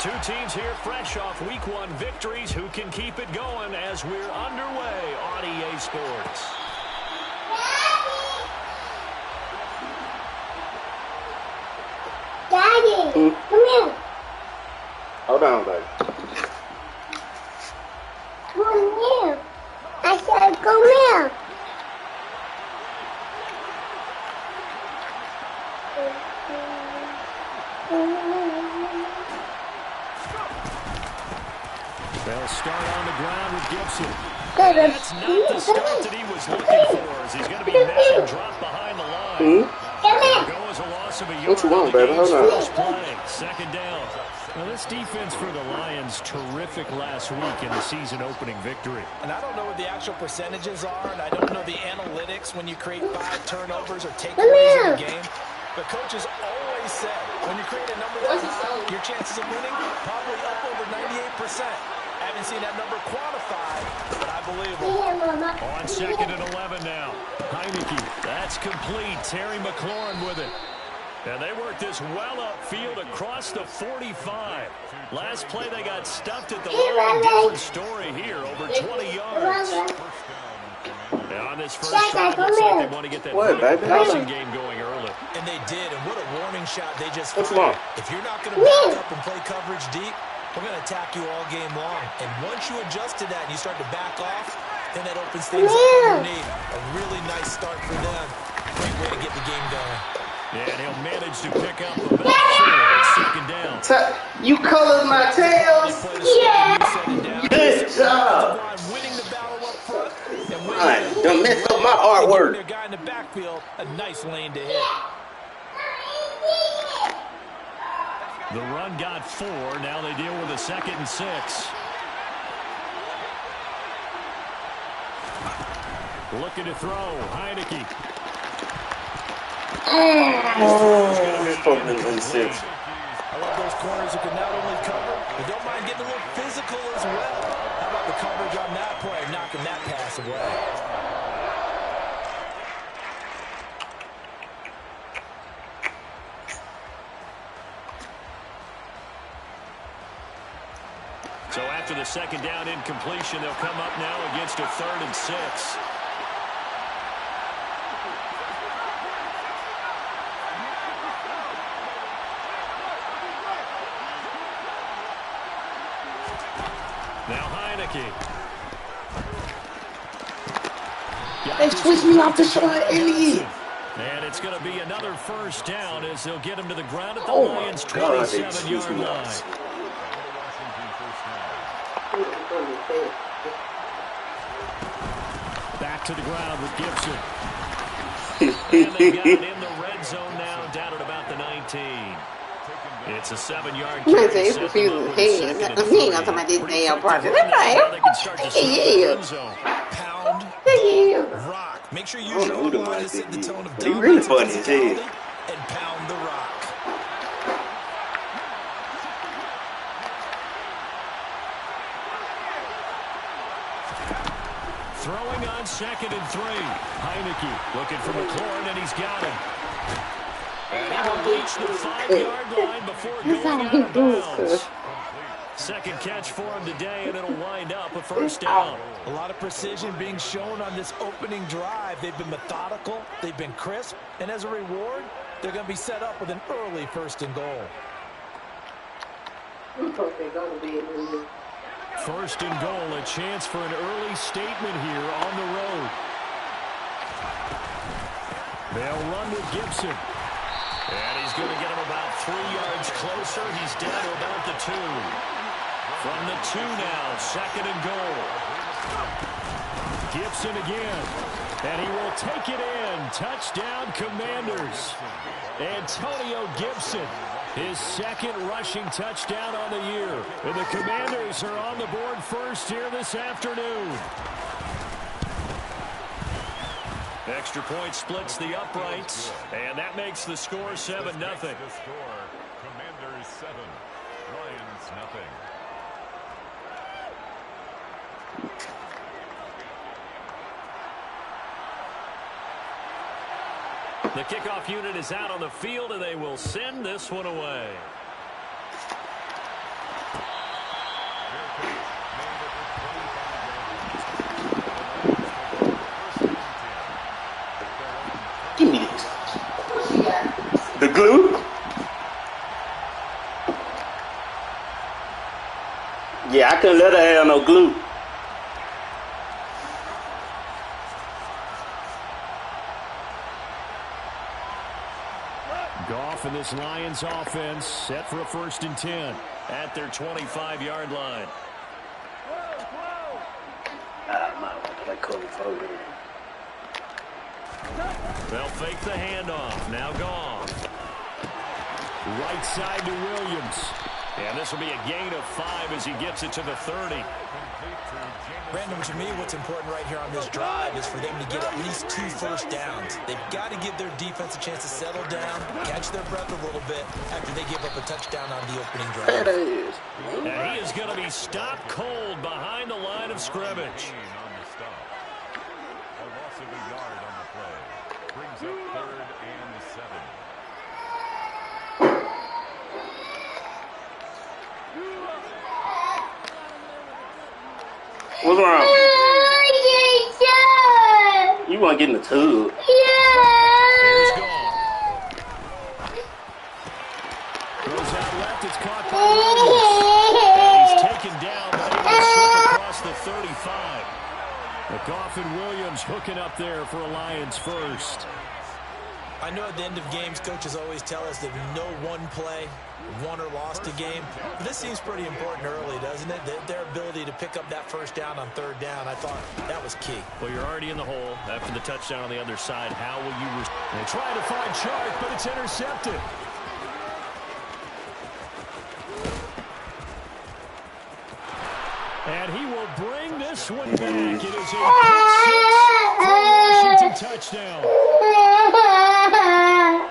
Two teams here fresh off Week 1 victories. Who can keep it going as we're underway on EA Sports? Daddy, come here. Hold on, baby. Come here. I said come here. They'll start on the ground with Gibson. That's not the start that he was looking for, as he's going to be met and dropped behind the line. There goes a loss of a yard. What you want, baby? Hold on. First play, second down. Now, this defense for the Lions, terrific last week in the season opening victory. And I don't know what the actual percentages are, and I don't know the analytics when you create 5 turnovers or takeaways in a game. But coaches always said, when you create a number that high, your chances of winning probably up over 98%. I haven't seen that number quantified, but I believe it. On 2nd and 11 now. Heineke, that's complete. Terry McLaurin with it. And they worked this well upfield across the 45. Last play they got stuffed at the line. Different story here, over 20 yards. And on this first drive, looks like they want to get that passing game going early. And they did, and what a warning shot they just What's fired. wrong? If you're not going to back up and play coverage deep, we're going to attack you all game long. And once you adjust to that and you start to back off, then that opens things up underneath. A really nice start for them. Great way to get the game going. Yeah, and he'll manage to pick up about 4 on 2nd down. You colored my tails. Yeah. Good job. Winning the battle up front. All right, don't mess up my artwork. Their guy in the backfield, a nice lane to hit. The run got 4. Now they deal with a 2nd and 6. Looking to throw. Heineke. And 6. I love those corners who can not only cover, but don't mind getting a little physical as well. How about the coverage on that play, knocking that pass away? So after the 2nd down incompletion, they'll come up now against a 3rd and 6. Now Heineke. They switched me off to Sean Elliott. And it's going to be another first down as they'll get him to the ground at the Oh my Lions' God, they 27-yard switched me line. off. Back to the ground with Gibson. And they got it in the red zone now, down at about the 19. It's a 7-yard You might carry. say it's confusing as hell. He ain't gonna talk about this damn project. That's They can start to right. the end zone. Pound, Yeah. rock. Make sure you I use don't know your who the O-line to might set the be. tone of He really dominance funny as hell. physicality, and pound the rock. Throwing on 2nd and 3. Heineke looking for McLaurin, and he's got him. And he will reach the 5-yard line before going out of bounds. Second catch for him today, and it'll wind up a first down. A lot of precision being shown on this opening drive. They've been methodical, they've been crisp, and as a reward, they're going to be set up with an early 1st and goal. First and goal, a chance for an early statement here on the road. They'll run with Gibson. And he's going to get him about 3 yards closer. He's down to about the 2. From the 2 now, 2nd and goal. Gibson again. And he will take it in. Touchdown, Commanders. Antonio Gibson, his 2nd rushing touchdown on the year. And the Commanders are on the board first here this afternoon. Extra point splits the uprights, and that makes the score 7-0. Commanders 7, Lions nothing. The kickoff unit is out on the field, and they will send this one away. glue? Yeah, I couldn't let her have no glue. Goff and this Lions offense set for a 1st and 10 at their 25-yard line. I might want to play cover forward. They'll fake the handoff. Now Goff. Right side to Williams. And this will be a gain of 5 as he gets it to the 30. Brandon, to me, what's important right here on this drive is for them to get at least 2 first downs. They've got to give their defense a chance to settle down, catch their breath a little bit after they give up a touchdown on the opening drive. There it is. And he is going to be stopped cold behind the line of scrimmage. A loss of a yard on the play. Brings up 3rd and 7. What's wrong? You want to get in the tub? Here's Goff. Goes out left. It's caught by Williams. And he's taken down, but able to slip across the 35. But Goff and Williams hooking up there for a Lions first. I know at the end of games, coaches always tell us that no one play won or lost a game. But this seems pretty important early, doesn't it? Their ability to pick up that first down on 3rd down, I thought that was key. Well, you're already in the hole after the touchdown on the other side. How will you... They try to find Chark, but it's intercepted. And he will bring this one back. It is a pick 6 for a Washington touchdown.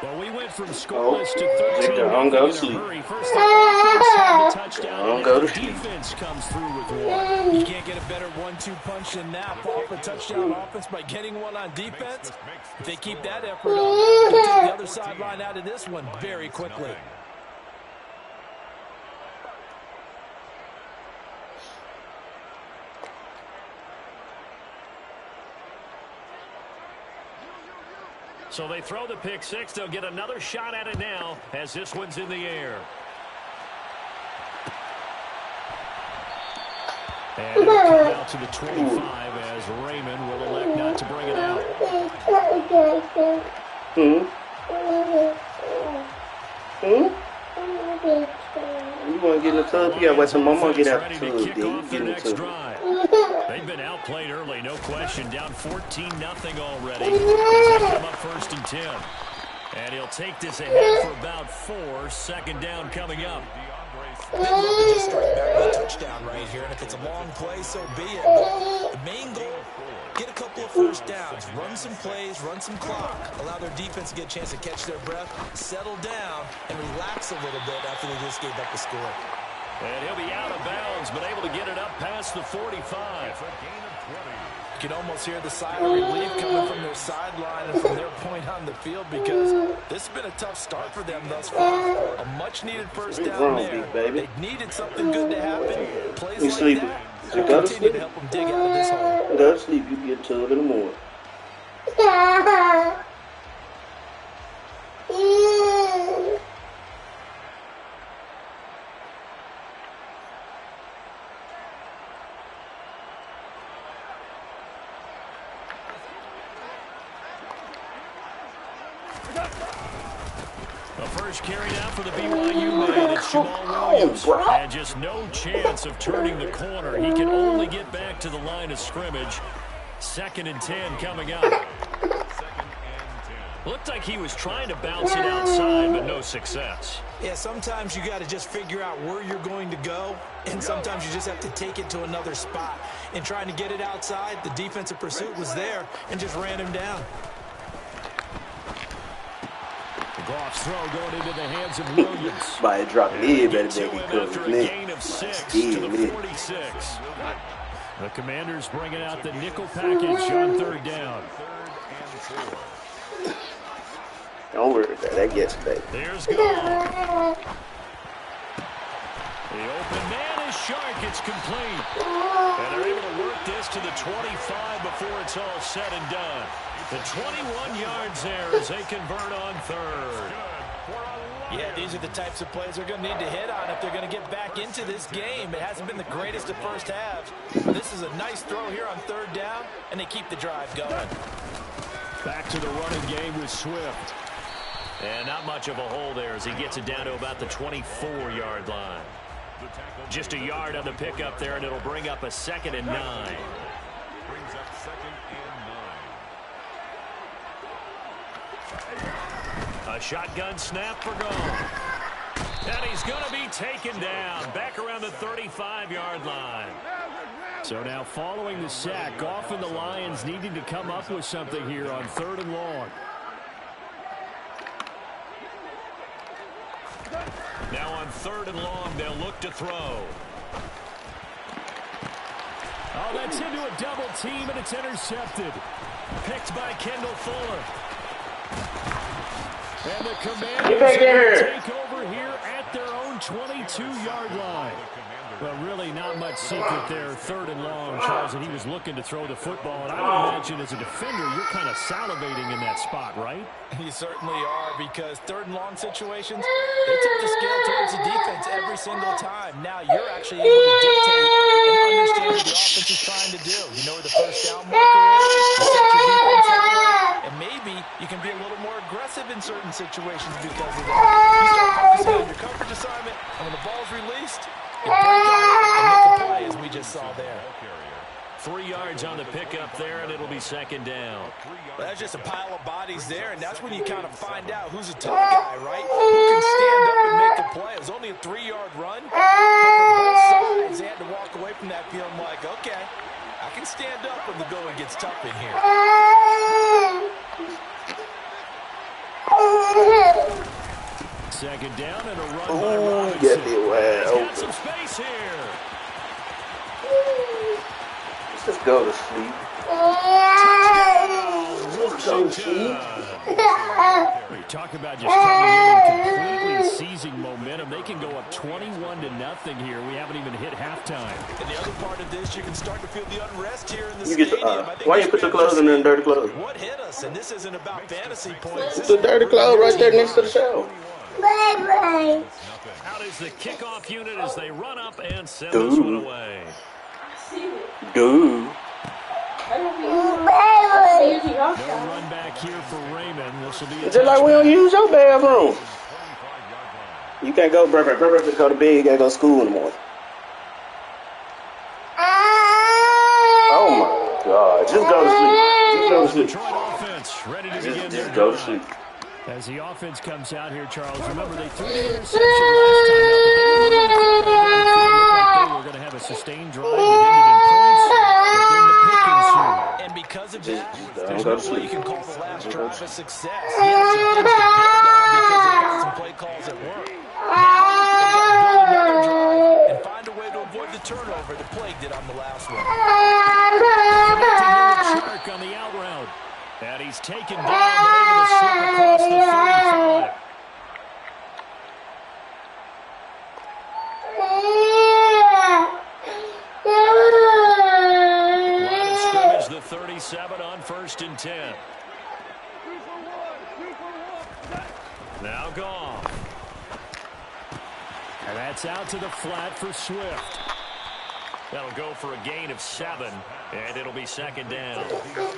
Well, we went from scoreless to 13 Don't go to sleep. First offense had the touchdown. Don't go to The sleep. defense comes through with one. You can't get a better 1-2 punch than that. Off a touchdown offense by getting one on defense. If they keep that effort up, they'll take the other sideline out of this one very quickly. So they throw the pick 6. They'll get another shot at it now as this one's in the air. And it'll come out to the 25 as Raymond will elect not to bring it out. You want to get in the tub? You got to wait till Mama get out the Ready tub. to Then kick you off get the in the next tub. drive. They've been outplayed early, no question. Down 14-0 already. As they come up 1st and 10. And he'll take this ahead for about 4. 2nd down coming up. They'd love to just start back with a touchdown right here, and if it's a long play, so be it. But the main goal, get a couple of first downs, run some plays, run some clock, allow their defense to get a chance to catch their breath, settle down, and relax a little bit after they just gave up the score. And he'll be out of bounds, but able to get it up past the 45. You can almost hear the sigh of relief coming from their sideline and from their point on the field because this has been a tough start for them thus far. A much-needed first down there. They needed something good to happen. Plays like that will continue to help them dig out of this hole. Go to sleep. You get to it in the morning. The first carry down for the BYU man. It's Jamal Williams. And just no chance of turning the corner. He can only get back to the line of scrimmage. 2nd and 10 coming up. Looked like he was trying to bounce it outside, but no success. Yeah, sometimes you got to just figure out where you're going to go, and sometimes you just have to take it to another spot. In trying to get it outside, the defensive pursuit was there and just ran him down. Goff's throw going into the hands of Williams. By dropping the better To than he him could after have a been. gain of 6 to the 46. The Commanders bringing out the nickel package on 3rd down. Don't worry about that. That gets it, baby. There's Goff. The open man is Chark. It's complete. And they're able to work this to the 25 before it's all said and done. The 21 yards there as they convert on 3rd. Yeah, these are the types of plays they're going to need to hit on if they're going to get back into this game. It hasn't been the greatest of first halves. This is a nice throw here on third down, and they keep the drive going. Back to the running game with Swift. And not much of a hole there as he gets it down to about the 24-yard line. Just a yard on the pickup there, and it'll bring up a 2nd and 9. Brings up 2nd and 9. A shotgun snap for Gone. And he's going to be taken down back around the 35-yard line. So now following the sack, Goff and the Lions needing to come up with something here on 3rd and long. Now on 3rd and long, they'll look to throw. Oh, that's into a double team, and it's intercepted. Picked by Kendall Fuller. And the Commanders take over here at their own 22-yard line. Well, really not much secret there. 3rd and long, Charles, and he was looking to throw the football. And I would imagine as a defender, you're kind of salivating in that spot, right? You certainly are, because 3rd and long situations, they tip the scale towards the defense every single time. Now you're actually able to dictate and understand what the offense is trying to do. You know where the first down marker is, you set your defense up, and maybe you can be a little more aggressive in certain situations because of that. You start focusing on your coverage assignment, and when the ball's released, you break out and make a play, as we just saw there. 3 yards on the pickup there, and it'll be 2nd down. Well, that's just a pile of bodies there, and that's when you kind of find out who's a tough guy, right? Who can stand up and make the play. It was only a 3-yard run, but for both sides, they had to walk away from that feeling like, okay, I can stand up when the going gets tough in here. 2nd down and a run by Robinson. He's got some space here. Let's just go to sleep. We talk about just coming in and completely seizing momentum. They can go up 21-0 here. We haven't even hit halftime. And the other part of this, you can start to feel the unrest here in the You get stadium. why you put your clothes in there, dirty clothes? What hit us? And this isn't about fantasy points. It's the dirty clothes right there next to the show. Bye-bye. Out is the kickoff unit as they run up and send this one away. Dude. Bye-bye. No run back here for Raymond. This will be a It's just like we don't use your bathroom. You can't go, bro, go to bed. You gotta go to school in the morning. Oh my God! Just go to sleep. Just go to sleep. Detroit offense ready to begin their Just go to drive. sleep. As the offense comes out here, Charles, remember they threw the interception last time out, but they were going to have a sustained drive that ended in points, but then the pick ensued. And because of that, Don't there's go no to way sleep. you can call the last drive a success. He had some things to build on because they got some play calls at work. Now, they've got to build another drive and find a way to avoid the turnover that plagued it on the last one. Connecting here with Chark on the out route. And he's taken down, but able to slip across the 35. Line of scrimmage, the 37 on 1st and 10. Now Goff. And that's out to the flat for Swift. That'll go for a gain of 7, and it'll be 2nd down.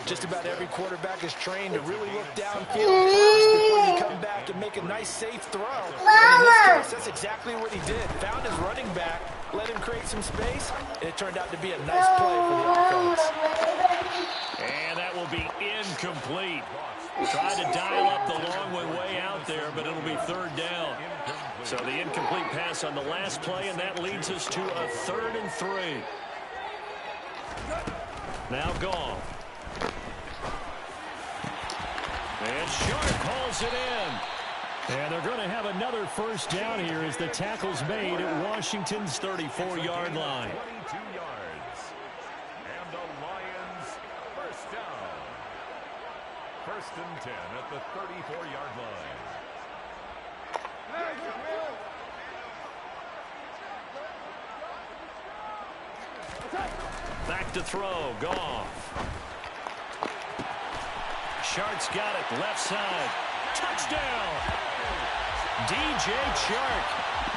Just about every quarterback is trained to really look downfield first before you come back and make a nice, safe throw. And in this case, that's exactly what he did. Found his running back, let him create some space, and it turned out to be a nice play for the offense. And that will be incomplete. Tried to dial up the long one way out there, but it'll be 3rd down. So the incomplete pass on the last play, and that leads us to a 3rd and 3. Now Goff. And Sharp hauls it in. And they're going to have another first down here as the tackle's made at Washington's 34-yard line. 22 yards. And the Lions first down. 1st and 10 at the 34-yard line. Back to throw. Goff. Sharp's got it. Left side. Touchdown. DJ Chark,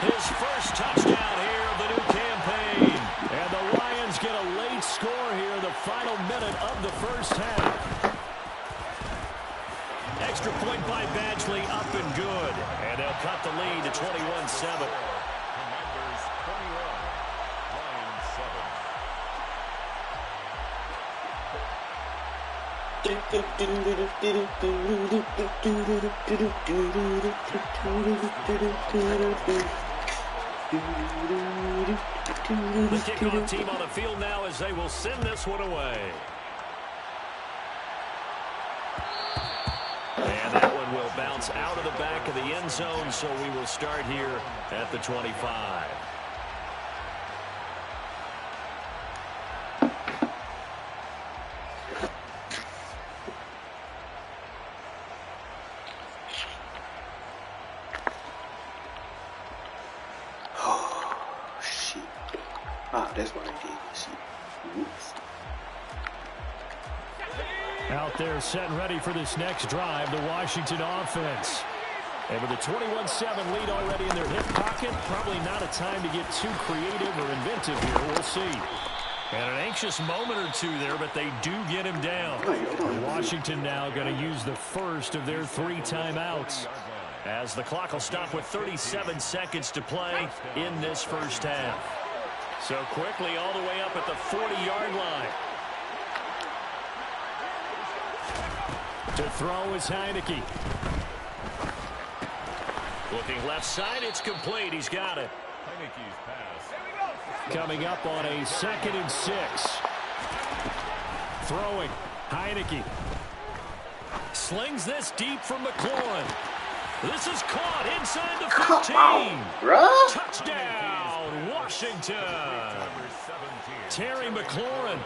his first touchdown here of the new campaign. And the Lions get a late score here in the final minute of the first half. Extra point by Badgley, up and good. And they'll cut the lead to 21-7. Commanders 21, Lions 7. The kickoff team on the field now as they will send this one away. And that one will bounce out of the back of the end zone, so we will start here at the 25. Oh, shit. Ah, that's what I did. Shit. Oops. Out there set and ready for this next drive, the Washington offense. And with a 21-7 lead already in their hip pocket, probably not a time to get too creative or inventive here. We'll see. And an anxious moment or two there, but they do get him down. Washington now going to use the first of their 3 timeouts, as the clock will stop with 37 seconds to play in this first half. So quickly all the way up at the 40-yard line. To throw is Heineke. Looking left side, it's complete. He's got it. Heineke's pass. Coming up on a 2nd and 6. Throwing. Heineke. Slings this deep from McLaurin. This is caught inside the 15. Bruh. Touchdown, Washington. Terry McLaurin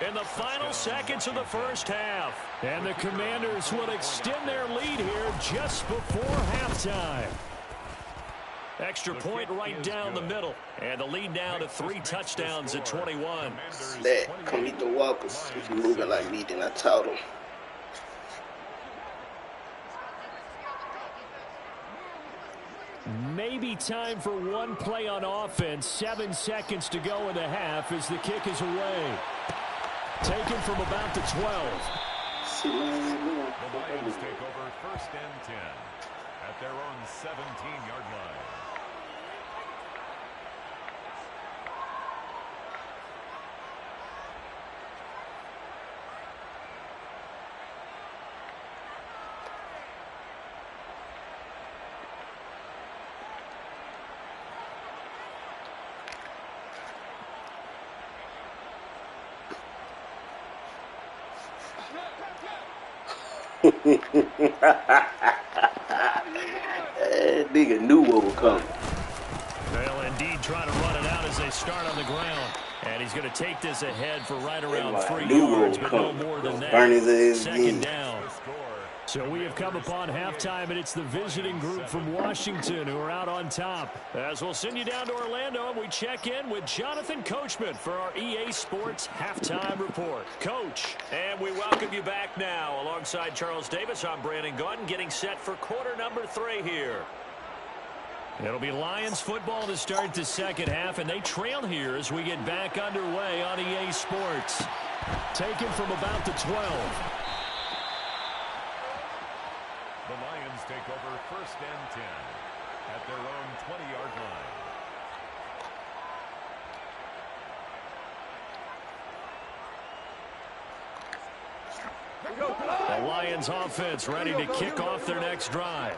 in the final seconds of the first half. And the Commanders will extend their lead here just before halftime. Extra point right down the middle. And the lead now to 3 touchdowns at 21. Let come meet the Walkers. If you're moving like me, then I taught them. Maybe time for one play on offense. 7 seconds to go in the half as the kick is away. Taken from about the 12. The Lions take over 1st and 10 at their own 17-yard line. Nigga knew what was coming. They'll indeed try to run it out as they start on the ground. And he's going to take this ahead for right around 3 yards, but no more than that. 2nd down. So we have come upon halftime, and it's the visiting group from Washington who are out on top. As we'll send you down to Orlando, and we check in with Jonathan Coachman for our EA Sports Halftime Report. Coach, and we welcome you back now. Alongside Charles Davis, I'm Brandon Gaudin, getting set for quarter number 3 here. It'll be Lions football to start the second half, and they trail here as we get back underway on EA Sports. Taken from about the 12. The Lions take over 1st and 10 at their own 20-yard line. The Lions offense ready to kick off their next drive.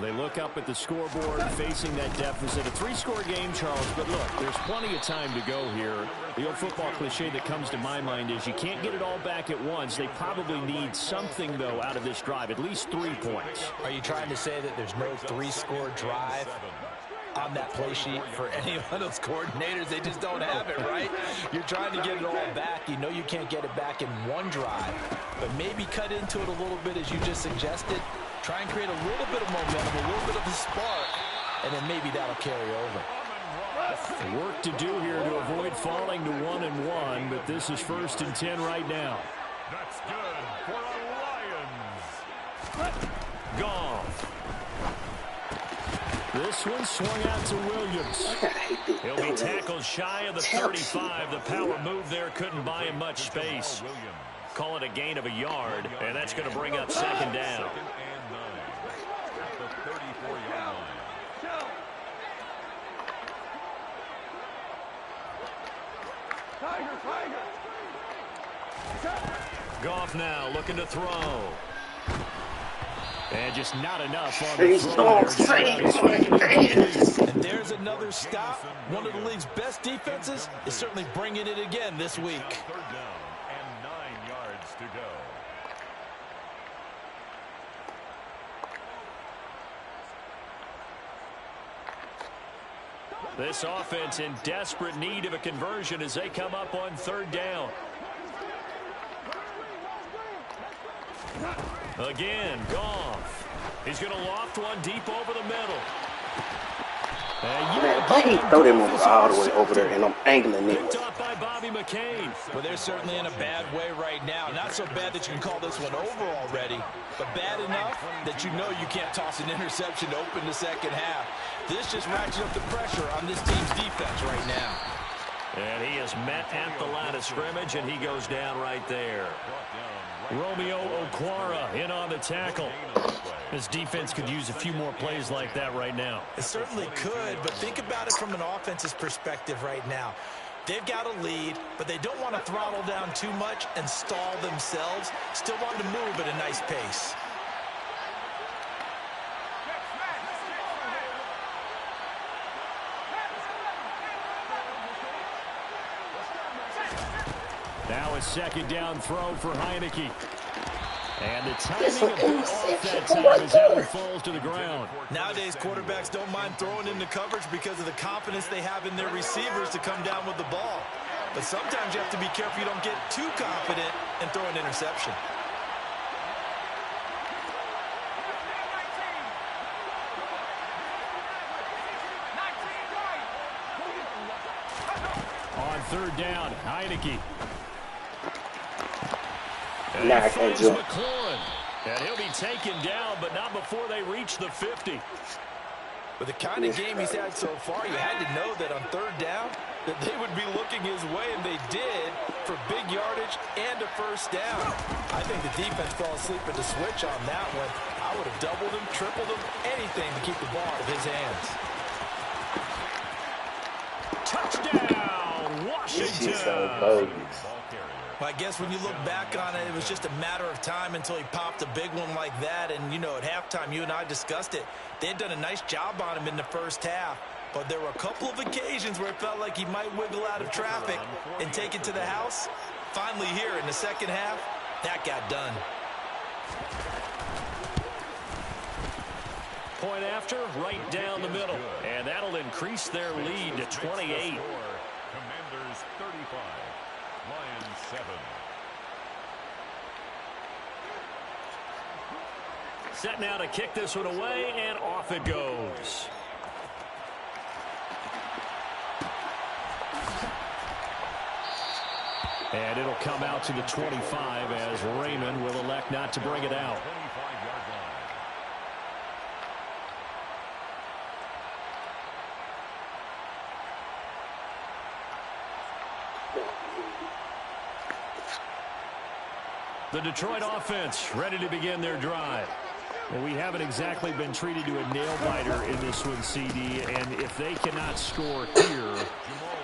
They look up at the scoreboard facing that deficit. A 3-score game, Charles, but look, there's plenty of time to go here. The old football cliche that comes to my mind is you can't get it all back at once. They probably need something, though, out of this drive, at least 3 points. Are you trying to say that there's no 3-score drive on that play sheet for any of those coordinators? They just don't have it, right? You're trying to get it all back. You know you can't get it back in one drive, but maybe cut into it a little bit as you just suggested. Try and create a little bit of momentum, a little bit of a spark, and then maybe that'll carry over. Work to do here to avoid falling to 1-1, but this is 1st and 10 right now. That's good for a Lions. Goff. This one swung out to Williams. He'll be tackled shy of the 35. The power move there couldn't buy him much space. Call it a gain of a yard, and that's going to bring up second down. Goff now looking to throw. And just not enough on the throw. And there's another stop. One of the league's best defenses is certainly bringing it again this week. Third down and 9 yards to go. This offense in desperate need of a conversion as they come up on third down. Again, Goff. He's going to loft one deep over the middle. Man, if I ain't throw them all the way over there and I'm angling it. Picked off by Bobby McCain. Well, they're certainly in a bad way right now. Not so bad that you can call this one over already, but bad enough that you know you can't toss an interception to open the second half. This just ratchets up the pressure on this team's defense right now. And he is met at the line of scrimmage, and he goes down right there. Romeo Okwara in on the tackle. This defense could use a few more plays like that right now. It certainly could, but think about it from an offense's perspective right now. They've got a lead, but they don't want to throttle down too much and stall themselves. Still want to move at a nice pace. Now a second down throw for Heineke. And the timing of that time as that one falls to the ground. Nowadays, quarterbacks don't mind throwing into coverage because of the confidence they have in their receivers to come down with the ball. But sometimes you have to be careful you don't get too confident and throw an interception. On third down, Heineke. Nah, I can't jump. McLaurin. And he'll be taken down, but not before they reach the 50. With the kind of game he's had so far, you had to know that on third down that they would be looking his way, and they did, for big yardage and a first down. I think the defense fell asleep at the switch on that one. I would have doubled him, tripled him, anything to keep the ball out of his hands. Touchdown, Washington. I guess when you look back on it, it was just a matter of time until he popped a big one like that. And, you know, at halftime, you and I discussed it. They had done a nice job on him in the first half. But there were a couple of occasions where it felt like he might wiggle out of traffic and take it to the house. Finally here in the second half, that got done. Point after, right down the middle. And that'll increase their lead to 28. Commanders 35. Lions 7. Set now to kick this one away, and off it goes. And it'll come out to the 25 as Raymond will elect not to bring it out. The Detroit offense ready to begin their drive. Well, we haven't exactly been treated to a nail-biter in this one, CD, and if they cannot score here,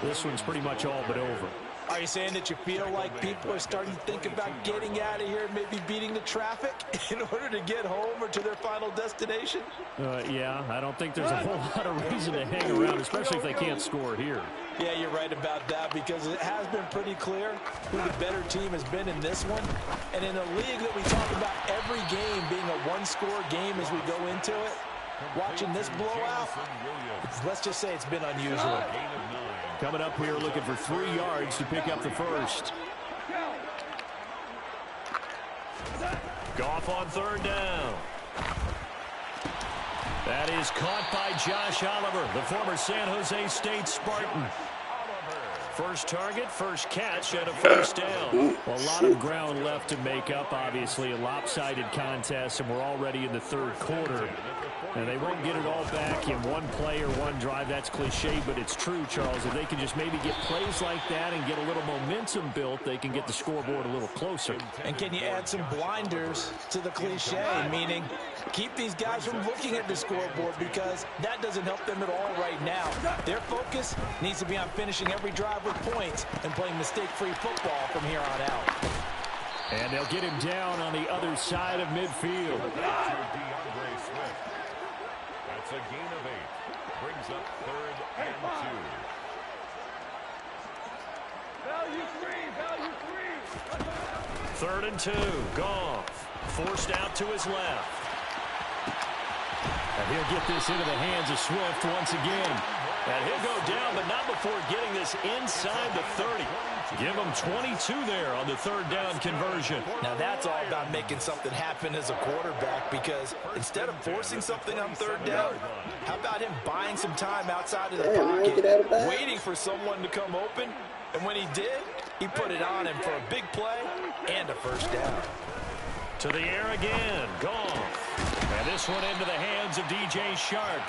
this one's pretty much all but over. Are you saying that you feel like people are starting to think about getting out of here and maybe beating the traffic in order to get home or to their final destination? Yeah, I don't think there's a whole lot of reason to hang around, especially if they can't score here. Yeah, you're right about that because it has been pretty clear who the better team has been in this one. And in a league that we talk about every game being a one-score game as we go into it, watching this blowout, let's just say it's been unusual. Coming up, we are looking for 3 yards to pick up the first. Goff on third down. That is caught by Josh Oliver, the former San Jose State Spartan. First target, first catch, and a first down. Well, a lot of ground left to make up, obviously. A lopsided contest, and we're already in the third quarter. And they won't get it all back in one play or one drive. That's cliche, but it's true, Charles. If they can just maybe get plays like that and get a little momentum built, they can get the scoreboard a little closer. And can you add some blinders to the cliche, meaning keep these guys from looking at the scoreboard, because that doesn't help them at all right now. Their focus needs to be on finishing every drive with points and playing mistake-free football from here on out. And they'll get him down on the other side of midfield. That's a gain of 8. Brings up 3rd and 2. 3rd and 2. Goff forced out to his left. And he'll get this into the hands of Swift once again. And he'll go down, but not before getting this inside the 30. Give him 22 there on the 3rd down conversion. Now that's all about making something happen as a quarterback, because instead of forcing something on 3rd down, how about him buying some time outside of the pocket, waiting for someone to come open, and when he did, he put it on him for a big play and a first down. To the air again, Goff. And this one into the hands of DJ Chark.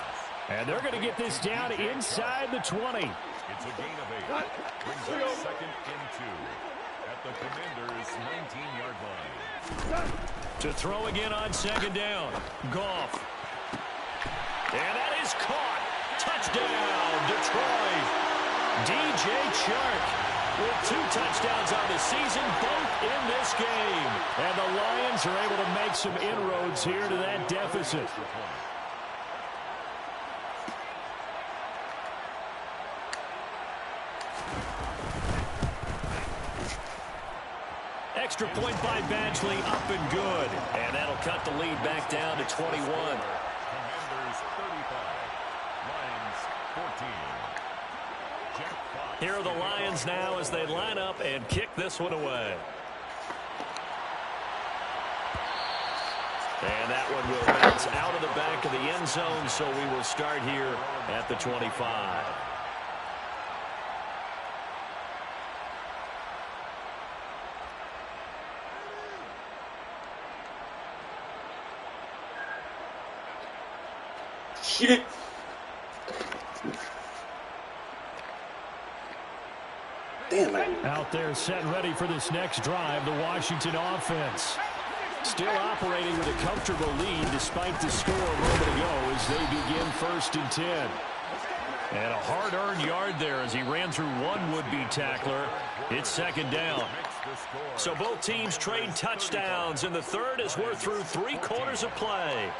And they're going to get this down inside the 20. It's a gain of 8. Brings up 2nd and 2 at the Commanders' 19-yard line. To throw again on 2nd down, Goff. And that is caught. Touchdown, Detroit. DJ Chark with 2 touchdowns on the season, both in this game. And the Lions are able to make some inroads here to that deficit. Extra point by Badgley, up and good. And that'll cut the lead back down to 21. Commanders 35. Lions 14. Jack Fox. Here are the Lions now as they line up and kick this one away. And that one will bounce out of the back of the end zone, so we will start here at the 25. Shit. Damn it. Out there set and ready for this next drive, the Washington offense. Still operating with a comfortable lead despite the score a moment ago as they begin 1st and 10. And a hard-earned yard there as he ran through one would-be tackler. It's 2nd down. So both teams trade touchdowns, and the third as we're through 3 quarters of play.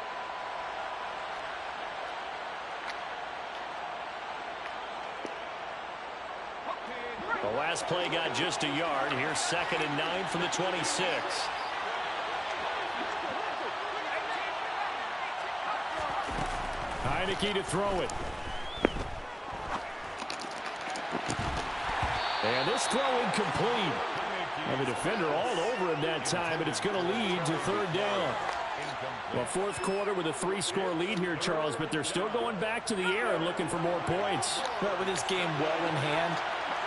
The last play got just a yard. Here's 2nd and 9 from the 26. Heineke to throw it. And this throw incomplete. And the defender all over him that time, but it's going to lead to 3rd down. Well, 4th quarter with a 3-score lead here, Charles, but they're still going back to the air and looking for more points. Well, with this game well in hand,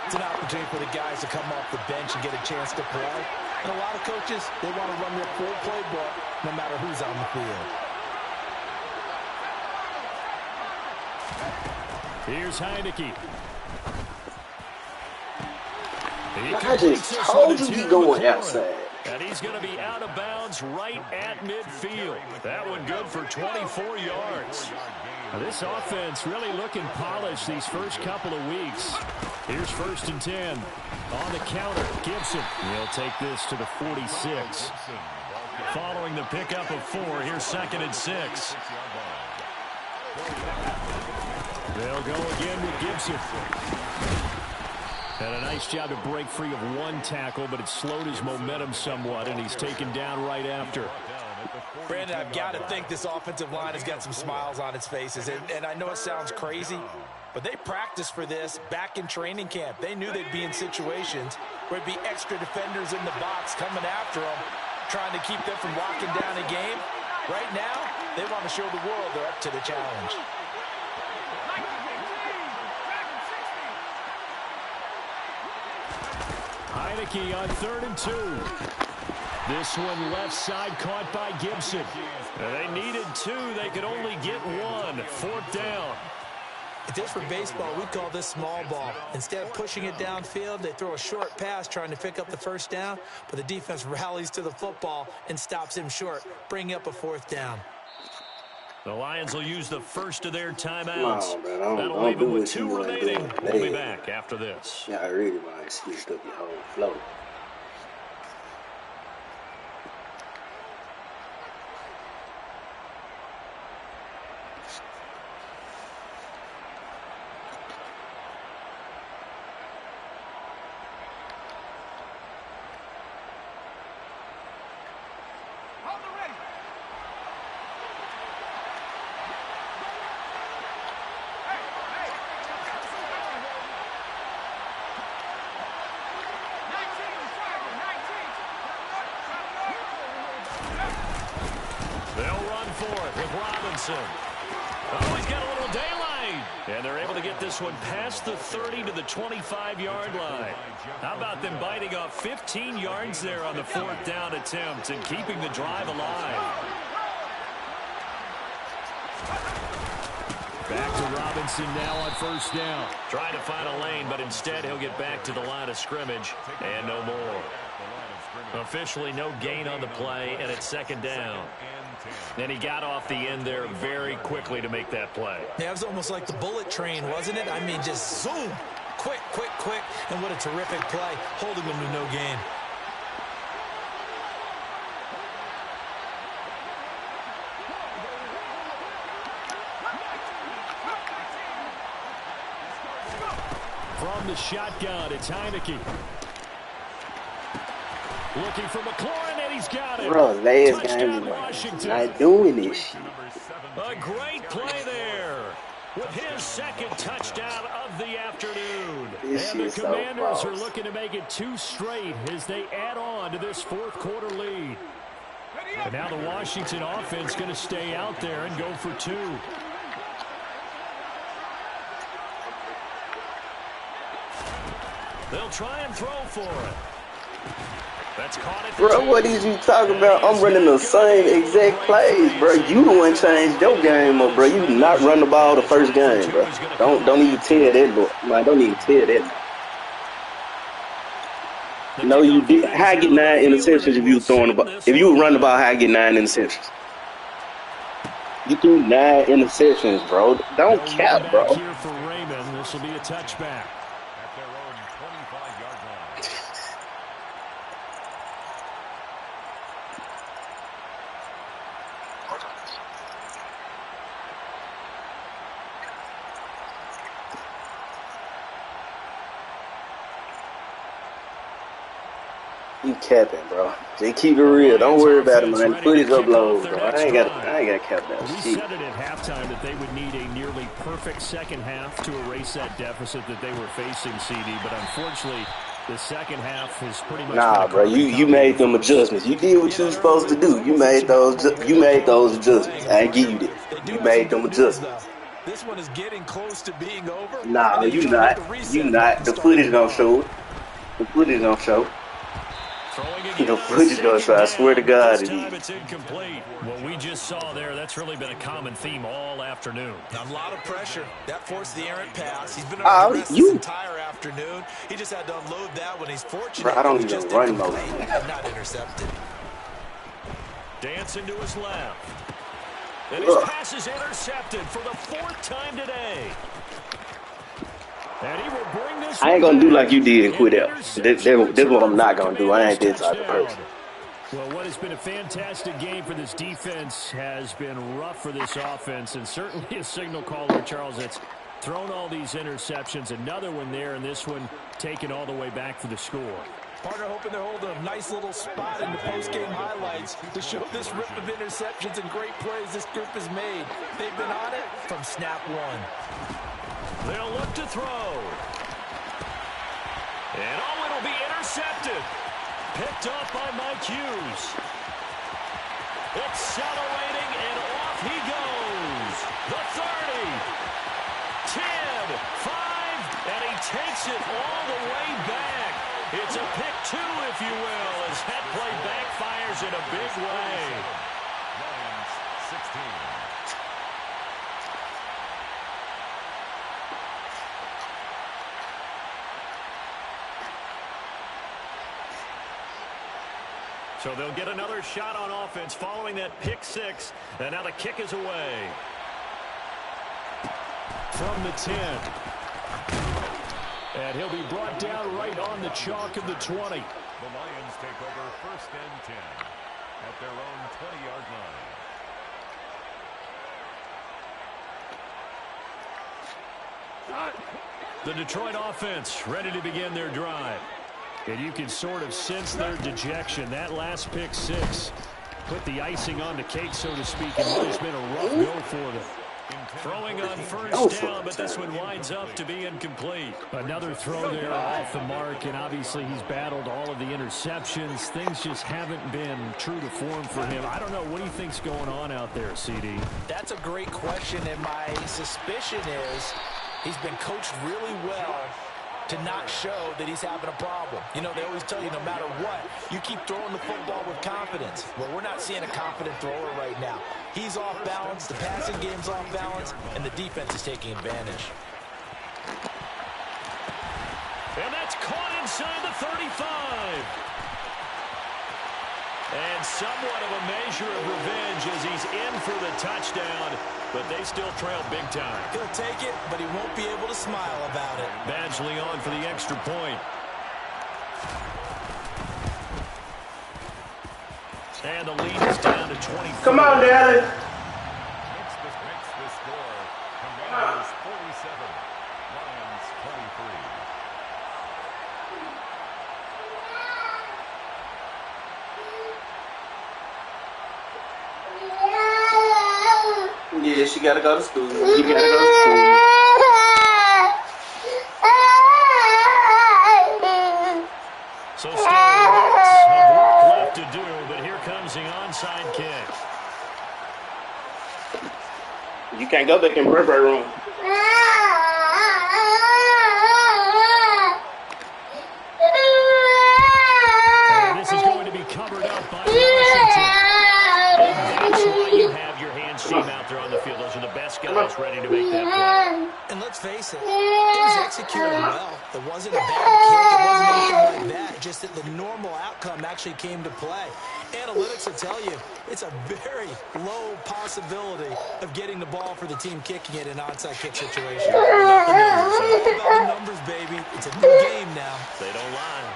it's an opportunity for the guys to come off the bench and get a chance to play. And a lot of coaches, they want to run their full playbook no matter who's on the field. Here's Heineke. I just told you he's going outside. And he's going to be out of bounds right at midfield. That one good for 24 yards. Now this offense really looking polished these first couple of weeks. Here's 1st and 10. On the counter, Gibson. He'll take this to the 46. Following the pickup of 4, here's 2nd and 6. They'll go again with Gibson. Had a nice job to break free of one tackle, but it slowed his momentum somewhat, and he's taken down right after. Brandon, I've got to think this offensive line has got some smiles on its faces. And I know it sounds crazy, but they practiced for this back in training camp. They knew they'd be in situations where there'd be extra defenders in the box coming after them, trying to keep them from locking down a game. Right now, they want to show the world they're up to the challenge. Heineke on 3rd and 2. This one left side caught by Gibson. They needed 2. They could only get 1. 4th down. If this were baseball, we'd call this small ball. Instead of pushing it downfield, they throw a short pass trying to pick up the 1st down, but the defense rallies to the football and stops him short, bringing up a 4th down. The Lions will use the first of their timeouts. Come on, man. That'll leave them with 2 remaining. We'll be back after this. Yeah, I really want to switch up your whole flow. Oh, he's got a little daylight. And they're able to get this one past the 30 to the 25-yard line. How about them biting off 15 yards there on the 4th down attempt and keeping the drive alive? Back to Robinson now on 1st down. Trying to find a lane, but instead he'll get back to the line of scrimmage and no more. Officially no gain on the play, and it's 2nd down. And he got off the end there very quickly to make that play. Yeah, it was almost like the bullet train, wasn't it? I mean, just zoom. Quick, quick, quick. And what a terrific play, holding him to no gain. From the shotgun, it's Heineke. Looking for McLaurin, and he's got it. Bro, last game, not doing this shit. A great play there with his 2nd touchdown of the afternoon. And the Commanders are looking to make it 2 straight as they add on to this 4th quarter lead. And now the Washington offense going to stay out there and go for 2. They'll try and throw for it. That's caught it. Bro, what is you talking about? I'm running the same exact plays, bro. You the one changed your game up, bro. You did not run the ball the first game, bro. Don't even tell that, bro. Like, don't even tell that. No, you did. How I get 9 interceptions if you throwing the ball? If you run the ball, how I get 9 interceptions? You threw 9 interceptions, bro. Don't cap, bro. Here for Raymond. This will be a touchback. You capping, bro. Just keep it real. Don't worry about it, man. Footage upload, bro. I ain't got to cap that We shit. said it at halftime that they would need a nearly perfect second half to erase that deficit that they were facing, CD. But unfortunately, the second half is pretty much. Nah, bro. You made them adjustments. You did what you was supposed to do. You made those adjustments. I ain't give you that. You made them adjustments. This one is getting close to being over. Nah, you not. You not. The footage gonna show it. The footage gonna show. The footage gonna show. I swear to God, it is. It's incomplete. What we just saw there, that's really been a common theme all afternoon. A lot of pressure. That forced the errant pass. He's been on the rest this entire afternoon. He just had to unload that when he's fortunate. Bro, I don't even run mode. Not intercepted. Dancing to his left. And his pass is intercepted for the 4th time today. And he will bring this. I ain't gonna do like you did and quit out. This what I'm not gonna do. I ain't that type of person. Well, what has been a fantastic game for this defense has been rough for this offense, and certainly a signal caller, Charles, that's thrown all these interceptions. Another one there, and this one taken all the way back for the score. Partner hoping to hold a nice little spot in the post-game highlights to show this rip of interceptions and great plays this group has made. They've been on it from snap one. They'll look to throw. And it'll be intercepted. Picked up by Mike Hughes. Accelerating, and off he goes. The 30, 10, 5, and he takes it all the way back. It's a pick two, if you will, as that play backfires in a big way. Lions 16. So they'll get another shot on offense following that pick six. And now the kick is away. From the 10. And he'll be brought down right on the chalk of the 20. The Lions take over 1st and 10 at their own 20-yard line. The Detroit offense ready to begin their drive. And you can sort of sense their dejection. That last pick six put the icing on the cake, so to speak, and what has been a rough go for them. Throwing on first down, but this one winds up to be incomplete. Another throw there off the mark, and obviously he's battled all of the interceptions. Things just haven't been true to form for him. I don't know. What do you think's going on out there, CD? That's a great question, and my suspicion is he's been coached really well to not show that he's having a problem. You know, they always tell you no matter what, you keep throwing the football with confidence. Well, we're not seeing a confident thrower right now. He's off balance, the passing game's off balance, and the defense is taking advantage. And that's caught inside the 35. And somewhat of a measure of revenge as he's in for the touchdown, but they still trail big time. He'll take it, but he won't be able to smile about it. Badgley on for the extra point. And the lead is down to 20. Come on, Dallas. Makes the score. Commanders 47. Lions 23. Yeah, she gotta go to school. You gotta go to school. So still lots of work left to do, but here comes the onside kick. You can't go back in prepare room. And this is going to be covered up by Washington. And that's why you have your hands team out there on the field. Those are the best guys ready to make that play. And let's face it, it was executed well. It wasn't a bad kick. It wasn't anything like that. Just that the normal outcome actually came to play. Analytics will tell you it's a very low possibility of getting the ball for the team kicking it in an onside kick situation. About the numbers, baby. It's a new game now. They don't lie.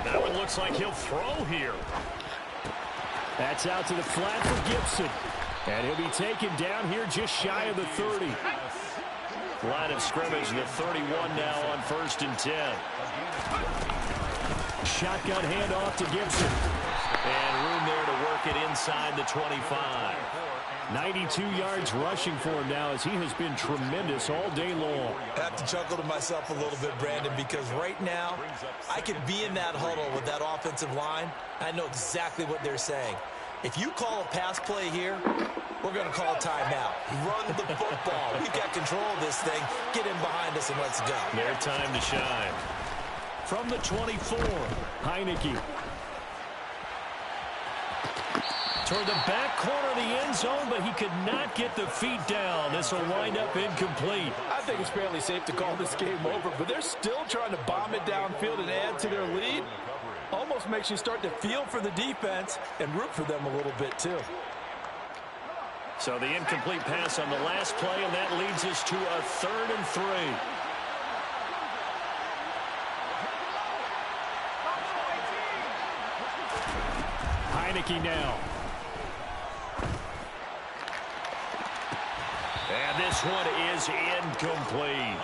That one looks like he'll throw here. That's out to the flat for Gibson. And he'll be taken down here just shy of the 30. Line of scrimmage, the 31 now on 1st and 10. Shotgun handoff to Gibson. And room there to work it inside the 25. 92 yards rushing for him now as he has been tremendous all day long. I have to chuckle to myself a little bit, Brandon, because right now I could be in that huddle with that offensive line. I know exactly what they're saying. If you call a pass play here, we're going to call a timeout. Run the football. We've got control of this thing. Get in behind us and let's go. Their time to shine. From the 24, Heineke. Toward the back corner of the end zone, but he could not get the feet down. This will wind up incomplete. I think it's fairly safe to call this game over, but they're still trying to bomb it downfield and add to their lead. Almost makes you start to feel for the defense and root for them a little bit, too. So the incomplete pass on the last play, and that leads us to a 3rd and 3. Heineke now. And this one is incomplete.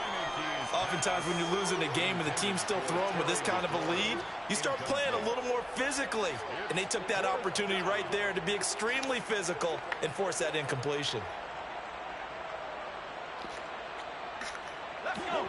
Oftentimes when you're losing a game and the team's still throwing with this kind of a lead, you start playing a little more physically. And they took that opportunity right there to be extremely physical and force that incompletion. Let's go.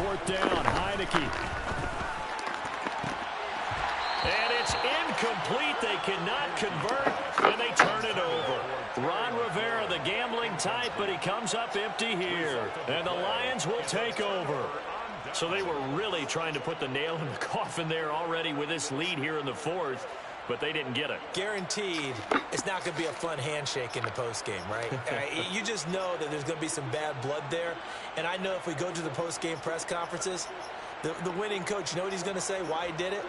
4th down. Heineke. And it's incomplete. They cannot convert, and they turn it over. Ron Rivera, the gambling type, but he comes up empty here. And the Lions will take over. So they were really trying to put the nail in the coffin there already with this lead here in the 4th, but they didn't get it. Guaranteed it's not going to be a fun handshake in the postgame, right? You just know that there's going to be some bad blood there. And I know if we go to the postgame press conferences, the winning coach, you know what he's going to say, why he did it?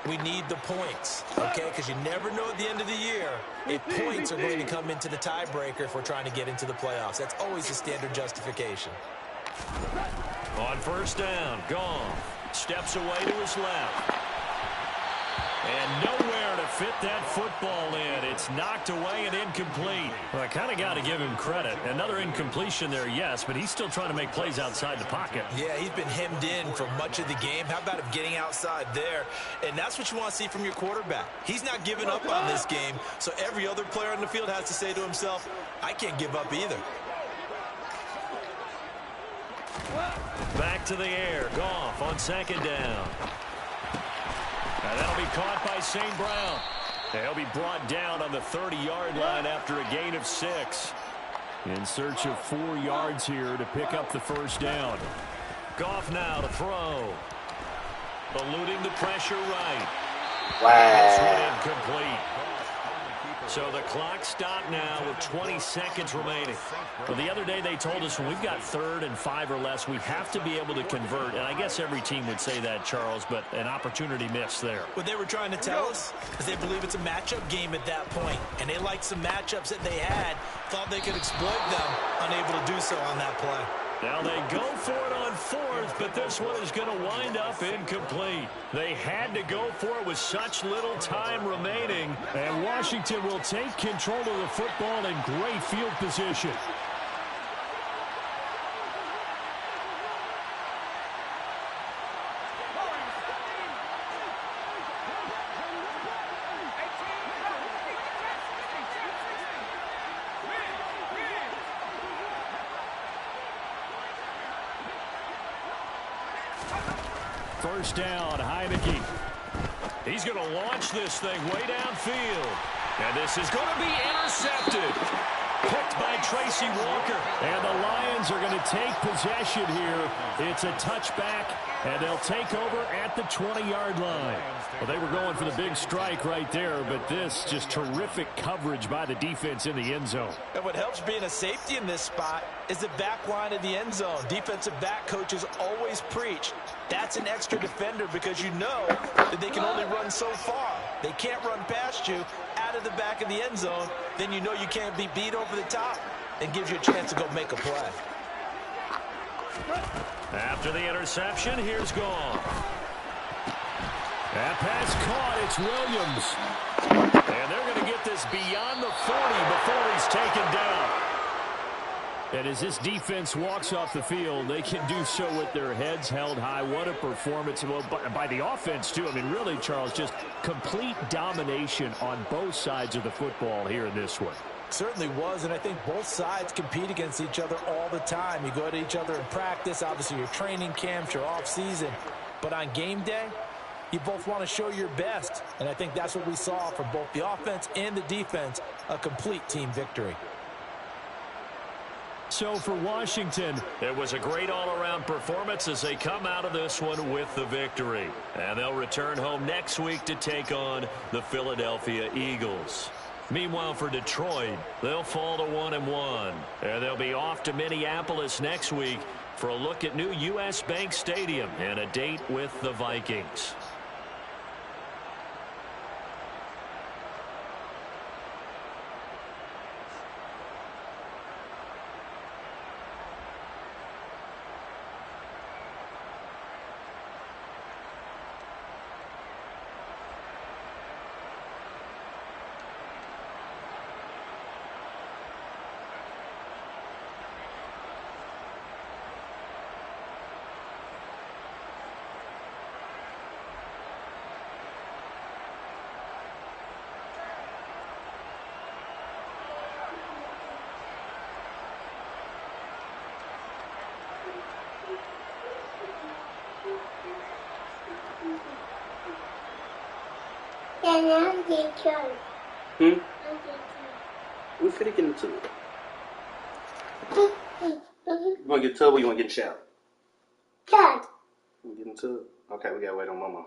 We need the points, okay? Because you never know at the end of the year if points are going to come into the tiebreaker if we're trying to get into the playoffs. That's always the standard justification. On 1st down, Goff steps away to his left. And nowhere to fit that football in. It's knocked away and incomplete. Well, I kind of got to give him credit. Another incompletion there, yes, but he's still trying to make plays outside the pocket. Yeah, he's been hemmed in for much of the game. How about him getting outside there? And that's what you want to see from your quarterback. He's not giving up on this game, so every other player on the field has to say to himself, I can't give up either. Back to the air. Goff on 2nd down. And that'll be caught by St. Brown. He'll be brought down on the 30-yard line after a gain of 6. In search of 4 yards here to pick up the 1st down. Goff now to throw. Eluding the pressure right. That's one incomplete. So the clock stopped now with 20 seconds remaining. Well, the other day they told us when we've got 3rd and 5 or less, we have to be able to convert. And I guess every team would say that, Charles, but an opportunity missed there. What they were trying to tell us is they believe it's a matchup game at that point. And they liked some matchups that they had, thought they could exploit them, unable to do so on that play. Now they go for it on 4th, but this one is going to wind up incomplete. They had to go for it with such little time remaining, and Washington will take control of the football in great field position. First down, Heineke. He's going to launch this thing way downfield. And this is going to be intercepted. Picked by Tracy Walker. And the Lions are going to take possession here. It's a touchback, and they'll take over at the 20-yard line. Well, they were going for the big strike right there, but this just terrific coverage by the defense in the end zone. And what helps being a safety in this spot is the back line of the end zone. Defensive back coaches always preach. That's an extra defender because you know that they can only run so far. They can't run past you out of the back of the end zone. Then you know you can't be beat over the top and gives you a chance to go make a play. After the interception, here's Goff. That pass caught. It's Williams. And they're going to get this beyond the 40 before he's taken down. And as this defense walks off the field, they can do so with their heads held high. What a performance. Well, by the offense, too. I mean, really, Charles, just complete domination on both sides of the football here in this one. Certainly was, and I think both sides compete against each other all the time. You go to each other in practice, obviously your training camps, your off-season. But on game day, you both want to show your best. And I think that's what we saw from both the offense and the defense, a complete team victory. So for Washington, it was a great all-around performance as they come out of this one with the victory. And they'll return home next week to take on the Philadelphia Eagles. Meanwhile, for Detroit, they'll fall to 1-1. And they'll be off to Minneapolis next week for a look at new U.S. Bank Stadium and a date with the Vikings. Then I'll get killed. Hmm? I'll get We finna get into it. killed. You wanna get in the tub or you wanna get in the shower? Dad. You get in the tub? Okay, we gotta wait on Mama.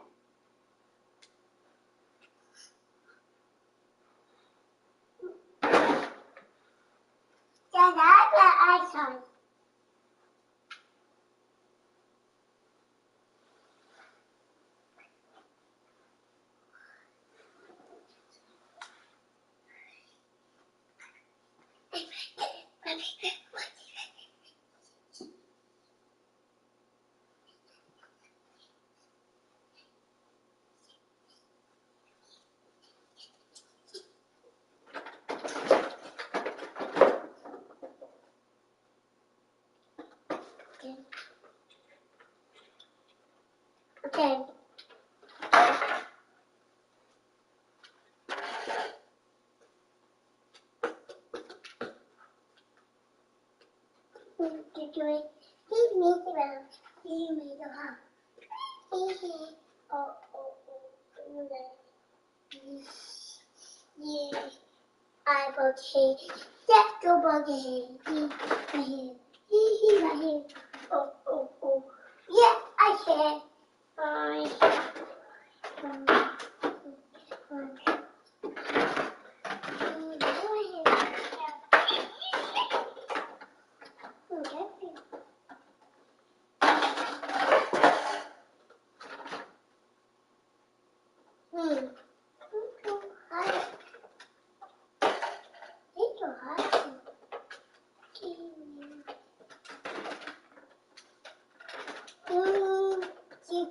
Dad, I got ice on. Okay. Do it. He's me around. He made a hop. Oh, yeah. I will say, let's go buggy. He right here. Oh. Yeah, I said.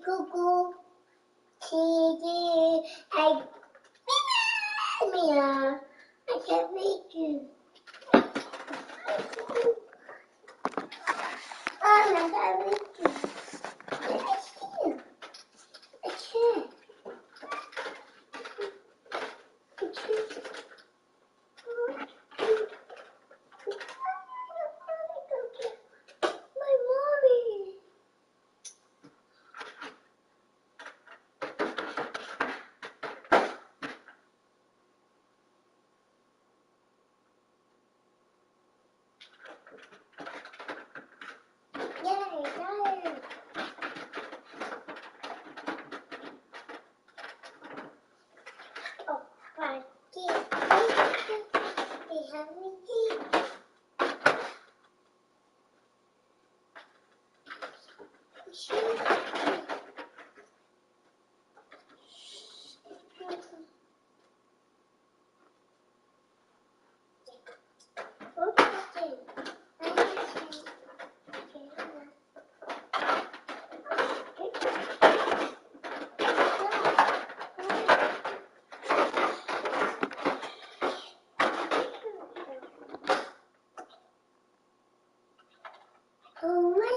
Cuckoo, Kitty, I can't reach you. I can't reach you. I can't. My mommy. Yay. Oh, my dear. They have me here. Oh, what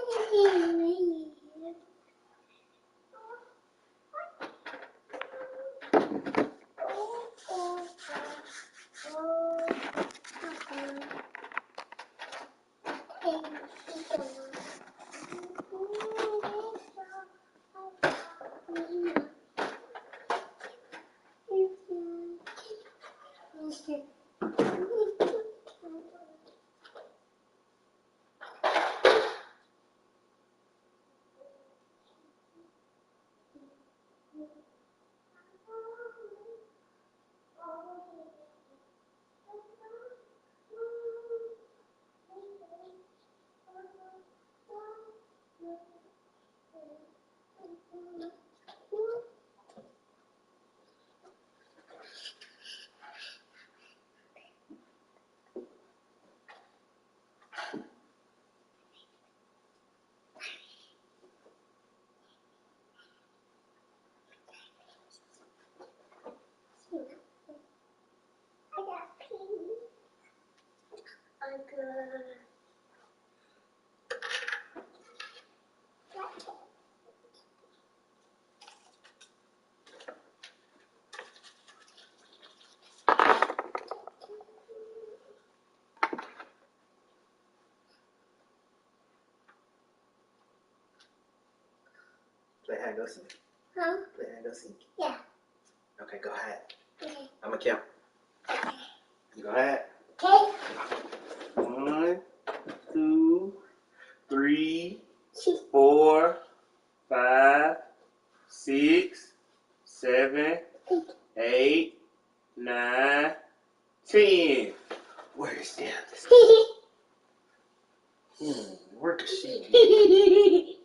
is it? I got pee. Play hide and go seek. Huh? Play hide and go seek. Yeah. Okay. Okay, go ahead. Okay. I'm going to count. You go ahead. Okay. 1, 2, 3, 4, 5, 6, 7, 8, 9, 10. Where is Dallas? Where could she be?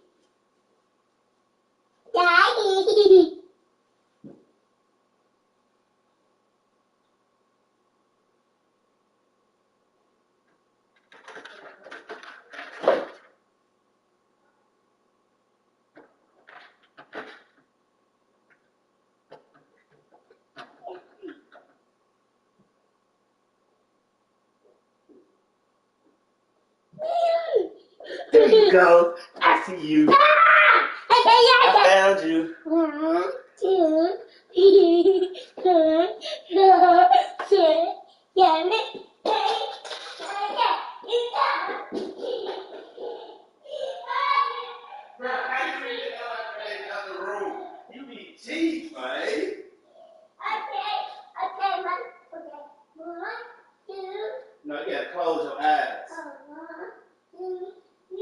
Daddy. There you go. I see you. I found you. 1, 2, 3, 4, 5, 6, 7, 8, 9, 10. Bro, how you read it out the room? You be cheap, man. Okay, 1, 2. No, you gotta close your eyes. 1, 2, 3,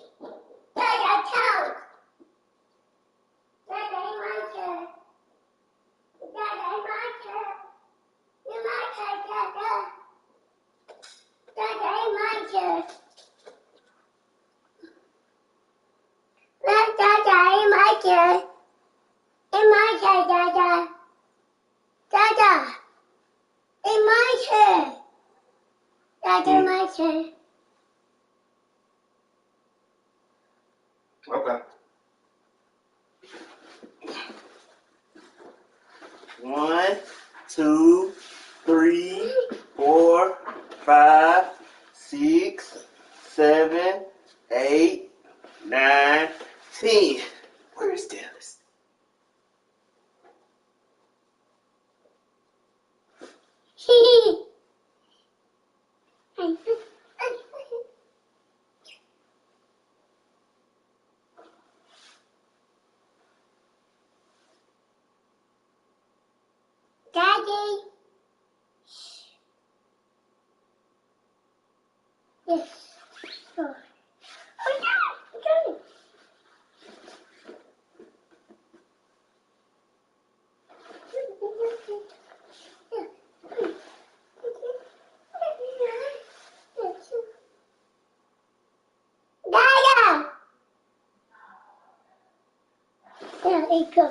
4, 5, my turn. Okay. 1, 2, 3, 4, 5, 6, 7, 8, 9, 10. Where's Dallas? Daddy. Yes. Oh, yeah. Dada. There you go.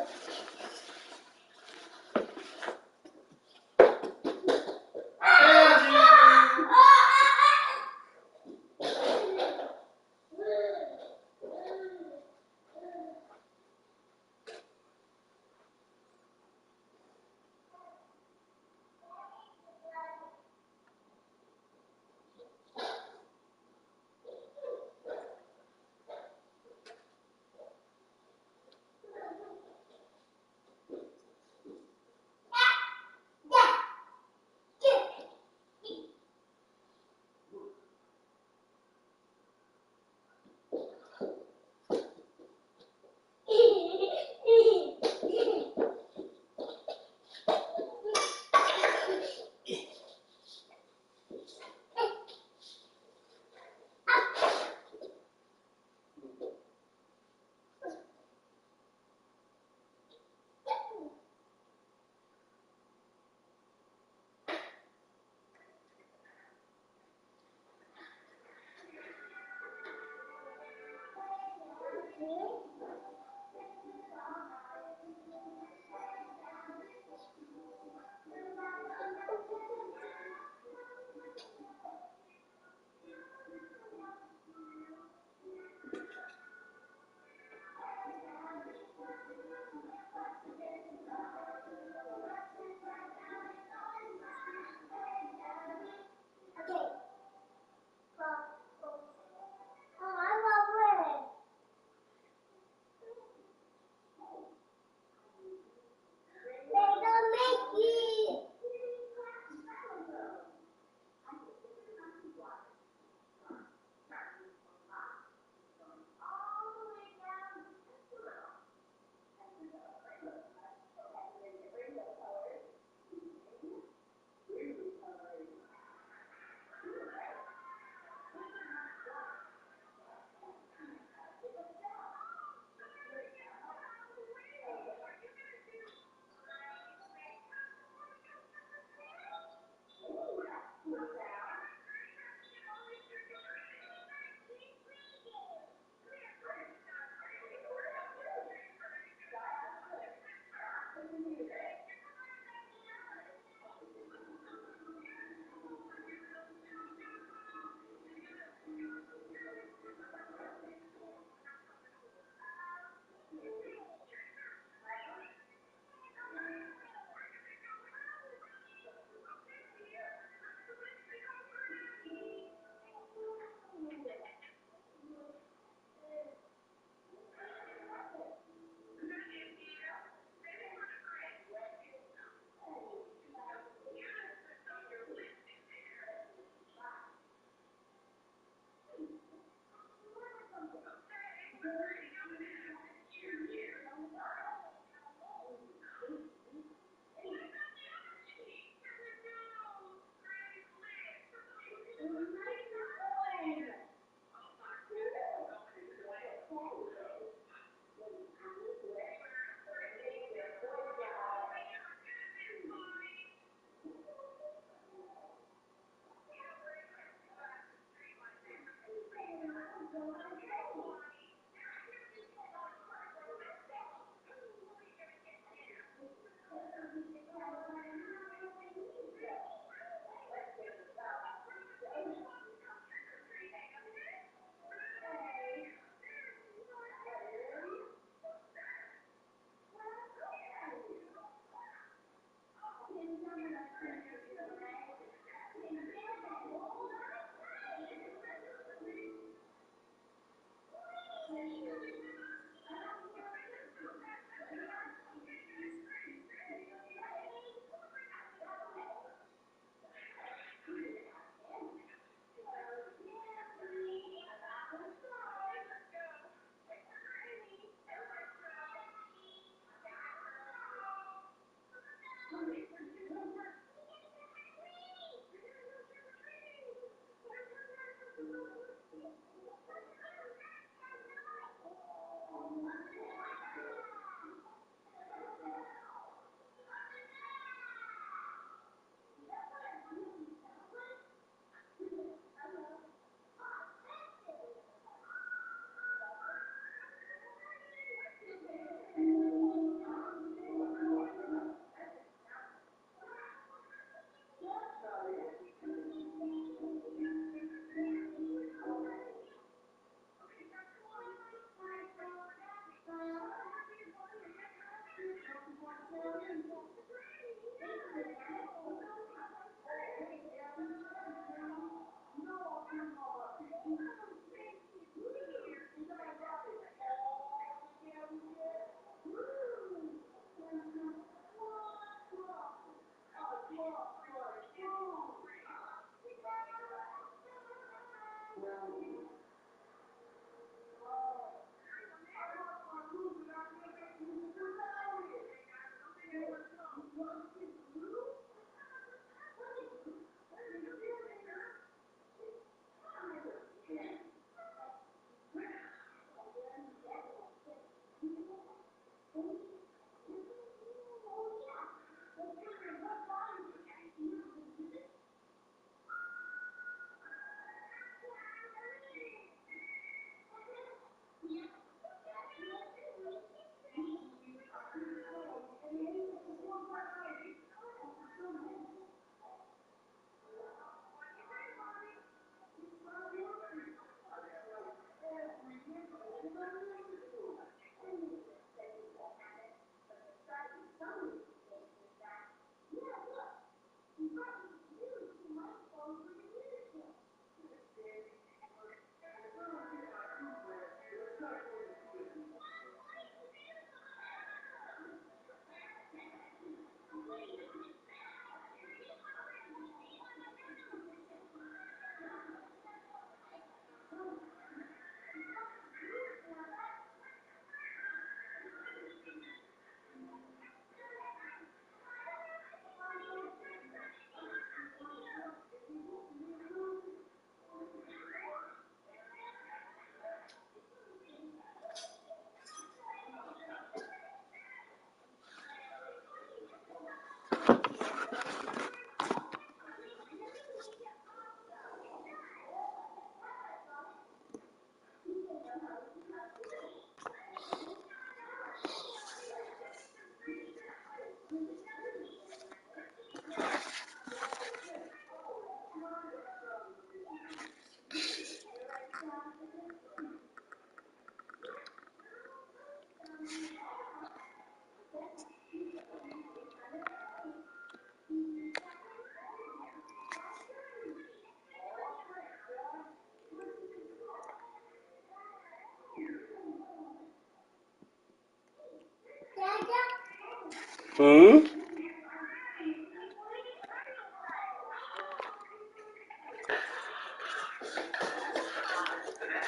Hmm?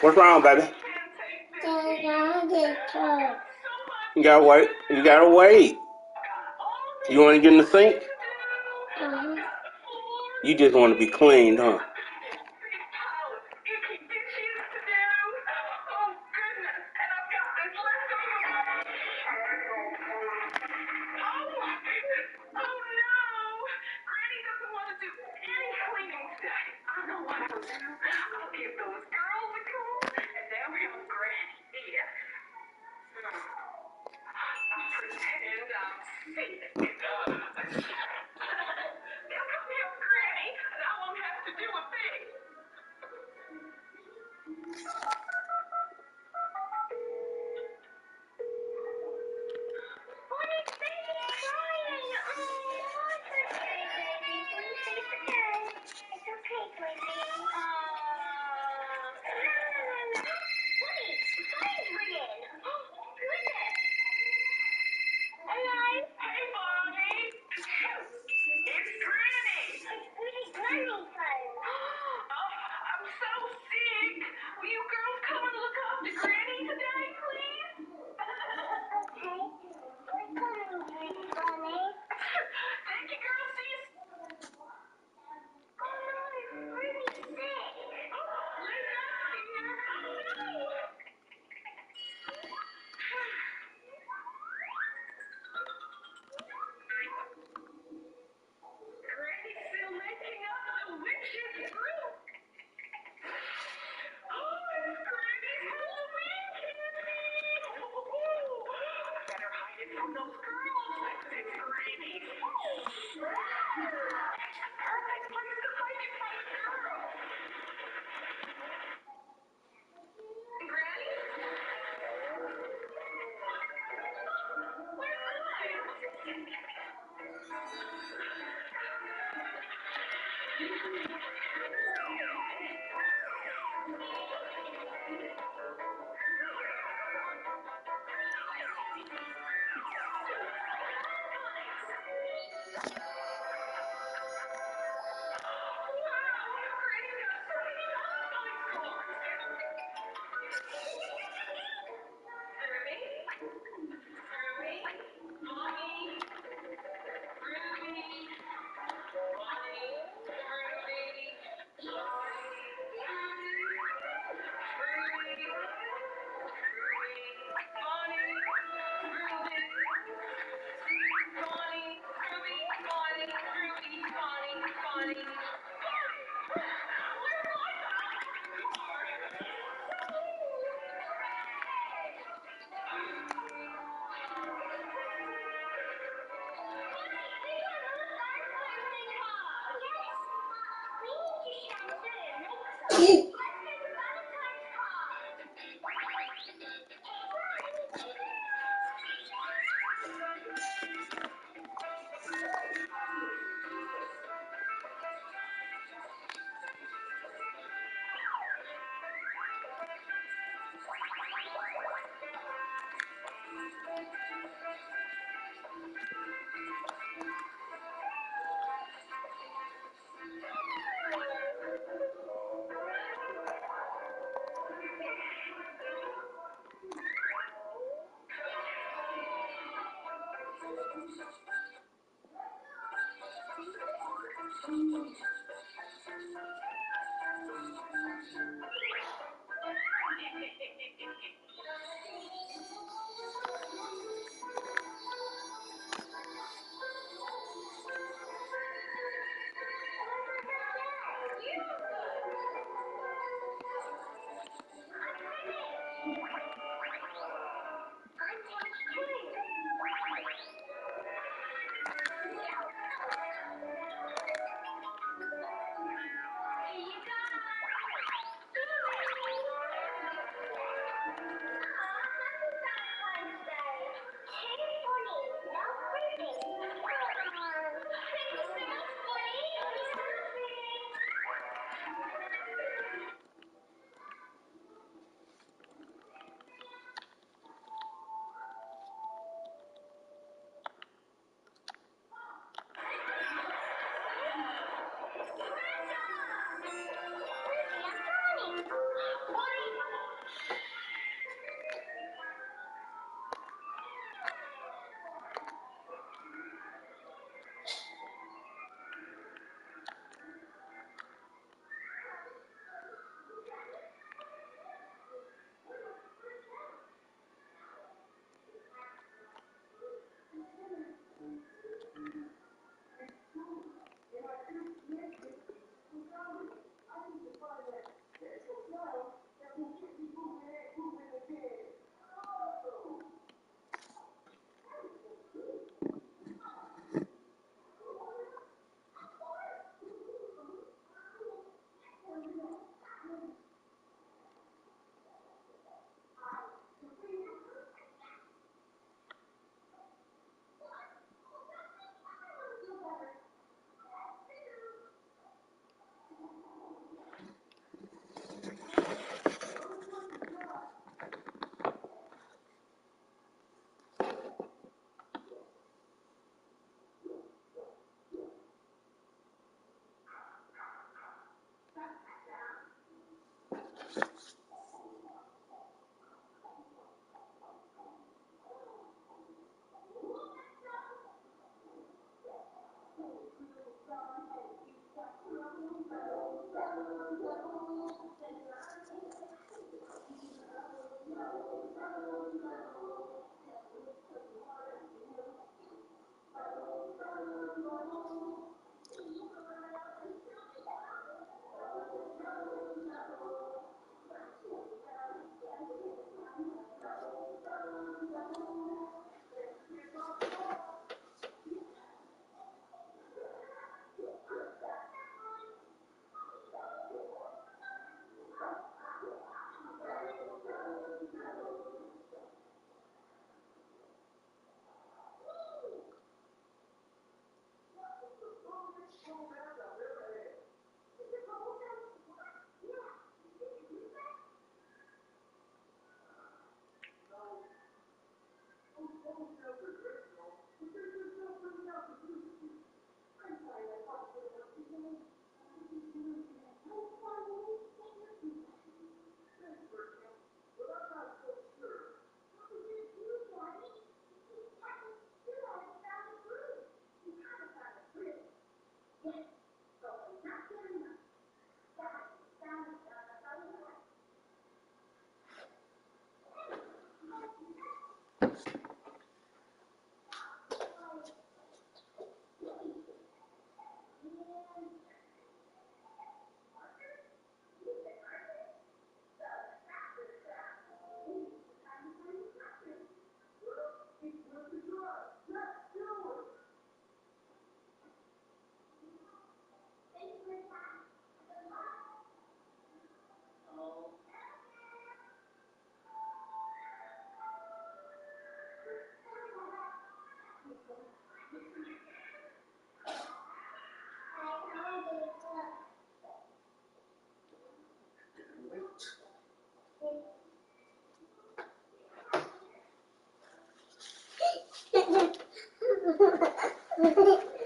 What's wrong, baby? You gotta wait. You gotta wait. You want to get in the sink? You just want to be cleaned, huh?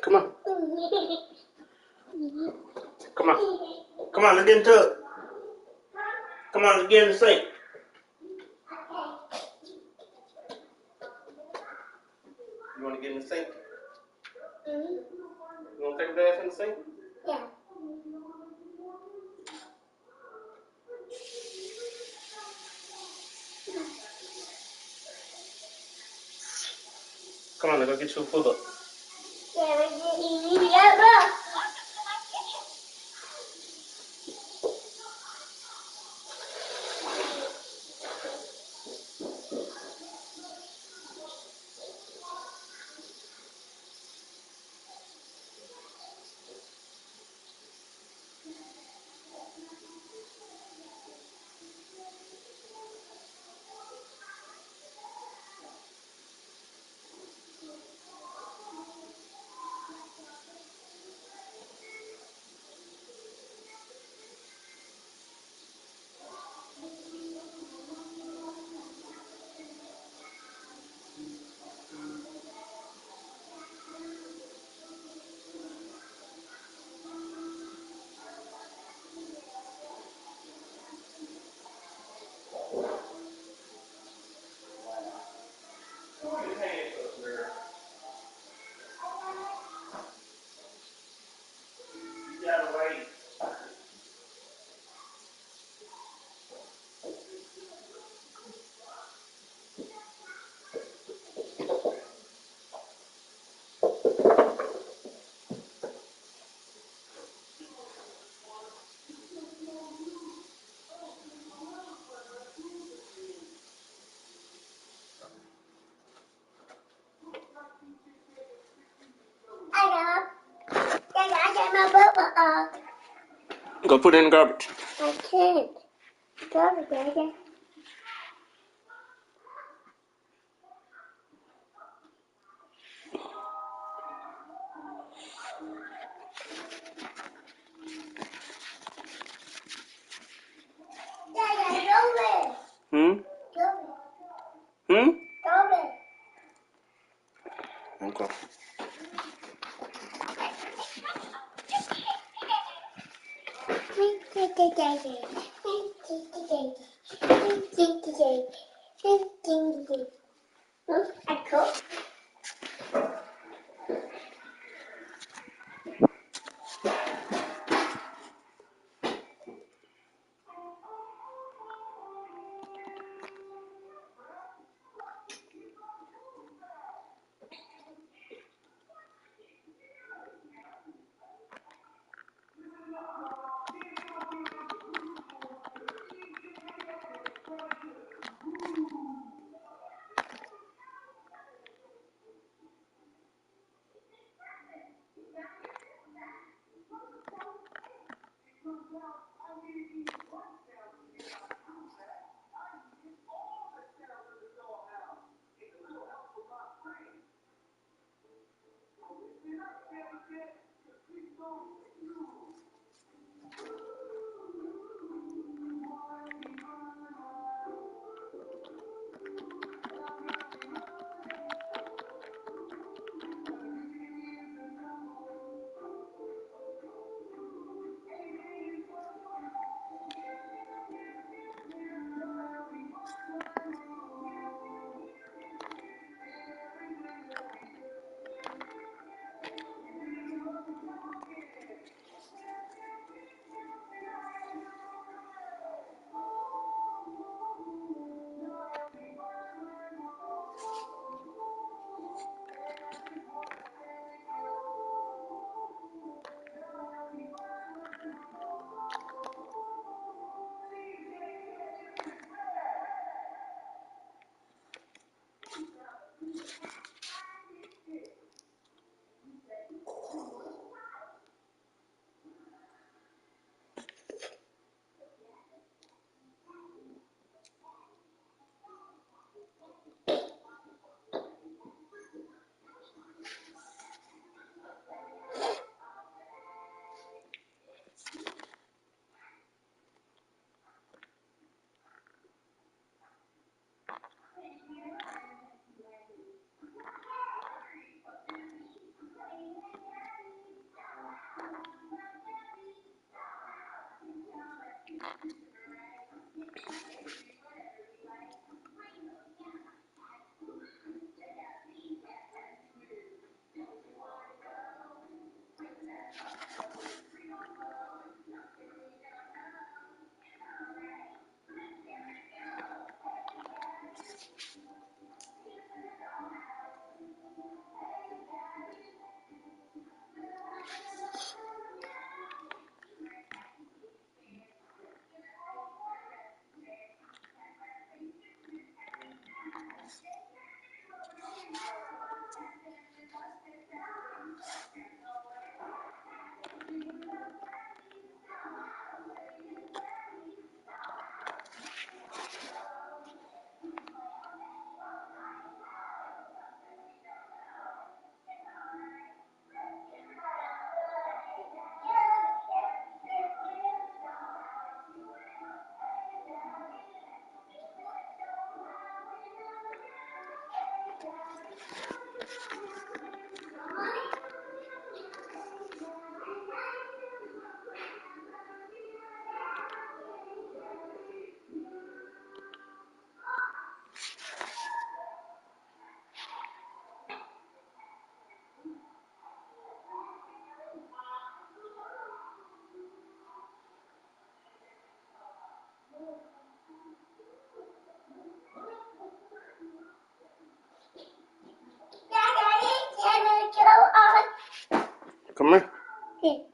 Come on. Come on. Come on, let's get into it. Come on, let's get in the sink. You want to get in the sink? You want to take a bath in the sink? Yeah. Come on, let's go get you a pull-up. Go put it in the garbage. I can't. Garbage, Dada. Hmm? Hmm? Okay. I cook. Come here. Okay.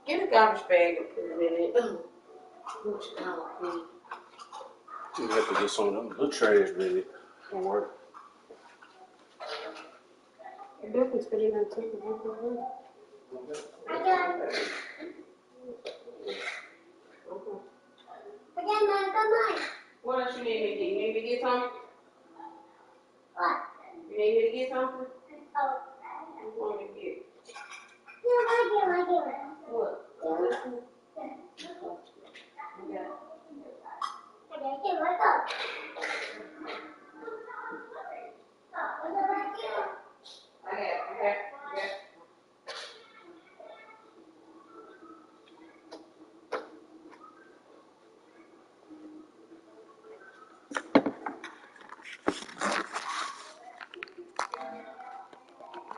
Get a garbage bag and put it in it. You have to get some of them good trash ready for work. Definitely spit it in too. What else you need me to get? You need me to get something? What? You need me to get something? Oh. What you want me to get? What? Okay, let's go.